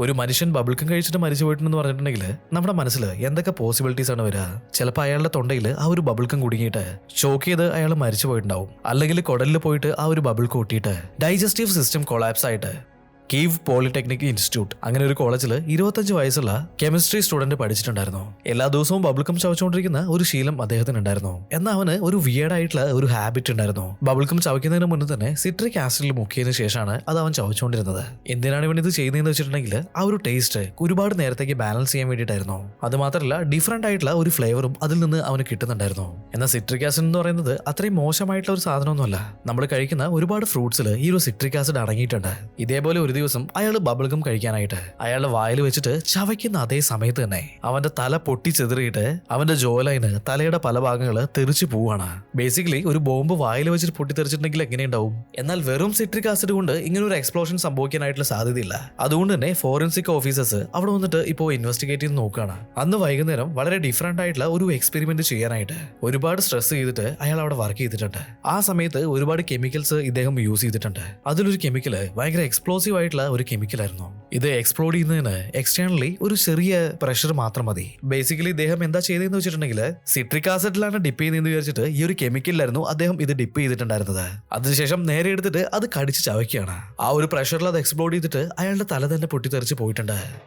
ഒരു മനുഷ്യൻ ബബിൾക്കം കഴിച്ചിട്ട് മരിച്ചു പോയിട്ടുണ്ടെന്ന് പറഞ്ഞിട്ടുണ്ടെങ്കിൽ നമ്മുടെ മനസ്സിൽ എന്തൊക്കെ പോസിബിലിറ്റീസ് ആണ് വരിക? ചിലപ്പോൾ അയാളുടെ തൊണ്ടയിൽ ആ ഒരു ബബിൾക്കം കുടുങ്ങിയിട്ട് ചോക്ക് ചെയ്ത് അയാൾ മരിച്ചു പോയിട്ടുണ്ടാവും. അല്ലെങ്കിൽ കുടലിൽ പോയിട്ട് ആ ഒരു ബബിൾ കൂട്ടിയിട്ട് ഡൈജസ്റ്റീവ് സിസ്റ്റം കൊളാപ്സ് ആയിട്ട് കീവ് പോളിടെക്നിക് ഇൻസ്റ്റിറ്റ്യൂട്ട് അങ്ങനെ ഒരു കോളേജിൽ 25 വയസ്സുള്ള കെമിസ്ട്രി സ്റ്റുഡന്റ് പഠിച്ചിട്ടുണ്ടായിരുന്നു. എല്ലാ ദിവസവും ബബിൾക്കം ചവച്ചുകൊണ്ടിരിക്കുന്ന ഒരു ശീലം അദ്ദേഹത്തിന് ഉണ്ടായിരുന്നു. എന്നാൽ അവന് ഒരു വിയേർഡ് ആയിട്ടുള്ള ഒരു ഹാബിറ്റ് ഉണ്ടായിരുന്നു. ബബിൾക്കം ചവയ്ക്കുന്നതിന് മുന്നേ തന്നെ സിട്രിക് ആസിഡിൽ മുക്കിയതിനു ശേഷമാണ് അത് അവൻ ചവച്ചുകൊണ്ടിരുന്നത്. എന്തിനാണ് ഇവൻ ഇത് ചെയ്യുന്നതെന്ന് വെച്ചിട്ടുണ്ടെങ്കിൽ ആ ഒരു ടേസ്റ്റ് ഒരുപാട് നേരത്തേക്ക് ബാലൻസ് ചെയ്യാൻ വേണ്ടിയിട്ടായിരുന്നു. അത് മാത്രമല്ല ഡിഫറെന്റ് ആയിട്ടുള്ള ഒരു ഫ്ലേവറും അതിൽ നിന്ന് അവന് കിട്ടുന്നുണ്ടായിരുന്നു. എന്നാൽ സിട്രിക് ആസിഡ് എന്ന് പറയുന്നത് അത്രയും മോശമായിട്ടുള്ള ഒരു സാധനമൊന്നുമല്ല. നമ്മൾ കഴിക്കുന്ന ഒരുപാട് ഫ്രൂട്ട്സിൽ ഈ ഒരു സിട്രിക് ആസിഡ് അടങ്ങിയിട്ടുണ്ട്. ഇതേപോലെ ഒരു ദിവസം അയാൾ ബബിൾഗം കഴിക്കാനായിട്ട് അയാളുടെ വായിൽ വെച്ചിട്ട് ചവയ്ക്കുന്ന അതേ സമയത്ത് തന്നെ അവന്റെ തല പൊട്ടിച്ചെതിറിയിട്ട് അവന്റെ ജോലൈന് തലയുടെ പല ഭാഗങ്ങള് തെറിച്ചു പോവാണ്. ബേസിക്കലി ഒരു ബോംബ് വായിൽ വെച്ചിട്ട് പൊട്ടിത്തെറിച്ചിട്ടുണ്ടെങ്കിൽ എങ്ങനെയുണ്ടാവും? എന്നാൽ വെറും സിട്രിക് ആസിഡ് കൊണ്ട് ഇങ്ങനെ ഒരു എക്സ്പ്ലോഷൻ സംഭവിക്കാനായിട്ടുള്ള സാധ്യതയില്ല. അതുകൊണ്ട് തന്നെ ഫോറൻസിക് ഓഫീസേഴ്സ് അവിടെ വന്നിട്ട് ഇപ്പോൾ ഇൻവെസ്റ്റിഗേറ്റ് ചെയ്ത് നോക്കുകയാണ്. അന്ന് വൈകുന്നേരം വളരെ ഡിഫറെന്റ് ആയിട്ടുള്ള ഒരു എക്സ്പെരിമെന്റ് ചെയ്യാനായിട്ട് ഒരുപാട് സ്ട്രെസ് ചെയ്തിട്ട് അയാൾ അവിടെ വർക്ക് ചെയ്തിട്ടുണ്ട്. ആ സമയത്ത് ഒരുപാട് കെമിക്കൽസ് ഇദ്ദേഹം യൂസ് ചെയ്തിട്ടുണ്ട്. അതിലൊരു കെമിക്കല് ഭയങ്കര എക്സ്പ്ലോസീവ് ആയിട്ടുള്ള ഒരു കെമിക്കലായിരുന്നു. ഇത് എക്സ്പ്ലോഡ് ചെയ്യുന്നതിന് എക്സ്റ്റേണലി ഒരു ചെറിയ പ്രഷർ മാത്രം മതി. ബേസിക്കലി ഇദ്ദേഹം എന്താ ചെയ്തതെന്ന് വെച്ചിട്ടുണ്ടെങ്കിൽ സിട്രിക് ആസിഡിലാണ് ഡിപ്പ് ചെയ്യുന്നതെന്ന് വിചാരിച്ചിട്ട് ഈ ഒരു കെമിക്കലിലായിരുന്നു അദ്ദേഹം ഇത് ഡിപ്പ് ചെയ്തിട്ടുണ്ടായിരുന്നത്. അതിനുശേഷം നേരെ എടുത്തിട്ട് അത് കടിച്ച് ചവയ്ക്കുകയാണ്. ആ ഒരു പ്രഷറിൽ അത് എക്സ്പ്ലോഡ് ചെയ്തിട്ട് അയാളുടെ തല തന്നെ പൊട്ടിത്തെറിച്ച് പോയിട്ടുണ്ട്.